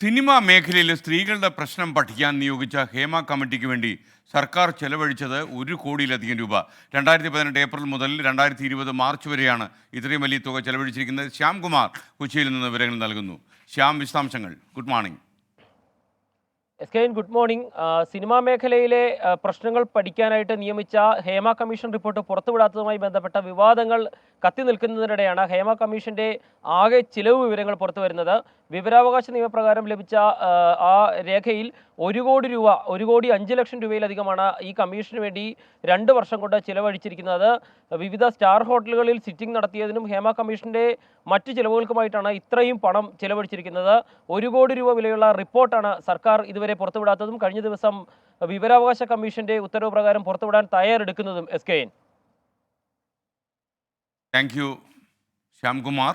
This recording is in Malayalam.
സിനിമാ മേഖലയിലെ സ്ത്രീകളുടെ പ്രശ്നം പഠിക്കാൻ നിയോഗിച്ച ഹേമ കമ്മിറ്റിക്ക് വേണ്ടി സർക്കാർ ചെലവഴിച്ചത് 1 കോടിയിലധികം രൂപ. 2018 ഏപ്രിൽ മുതൽ 2020 മാർച്ച് വരെയാണ് ഇത്രയും വലിയ തുക ചെലവഴിച്ചിരിക്കുന്നത്. ശ്യാംകുമാർ കൊച്ചിയിൽ നിന്ന് വിവരങ്ങൾ നൽകുന്നു. ശ്യാം, വിശദാംശങ്ങൾ. Good morning. Good morning. Cinema മേഖലയിലെ പ്രശ്നങ്ങൾ പഠിക്കാനായിട്ട് നിയമിച്ച ഹേമ കമ്മീഷൻ റിപ്പോർട്ട് പുറത്തുവിടാത്തതുമായി ബന്ധപ്പെട്ട വിവാദങ്ങൾ കത്തി നിൽക്കുന്നതിനിടെയാണ് ഹേമ കമ്മീഷന്റെ ആകെ ചിലവ് വിവരങ്ങൾ പുറത്തു വരുന്നത്. വിവരാവകാശ നിയമപ്രകാരം ലഭിച്ച ആ രേഖയിൽ 1 കോടി രൂപ 1,05,00,000 രൂപയിലധികമാണ് ഈ കമ്മീഷന് വേണ്ടി 2 വർഷം കൊണ്ട് ചിലവഴിച്ചിരിക്കുന്നത്. വിവിധ സ്റ്റാർ ഹോട്ടലുകളിൽ സിറ്റിംഗ് നടത്തിയതിനും ഹേമ കമ്മീഷന്റെ മറ്റു ചിലവുകൾക്കുമായിട്ടാണ് ഇത്രയും പണം ചിലവഴിച്ചിരിക്കുന്നത്. 1 കോടി രൂപ വിലയുള്ള റിപ്പോർട്ടാണ് സർക്കാർ ഇതുവരെ പുറത്തുവിടാത്തതും കഴിഞ്ഞ ദിവസം വിവരാവകാശ കമ്മീഷന്റെ ഉത്തരവ് പ്രകാരം പുറത്തുവിടാൻ തയ്യാറെടുക്കുന്നതും. Thank you Shyamkumar.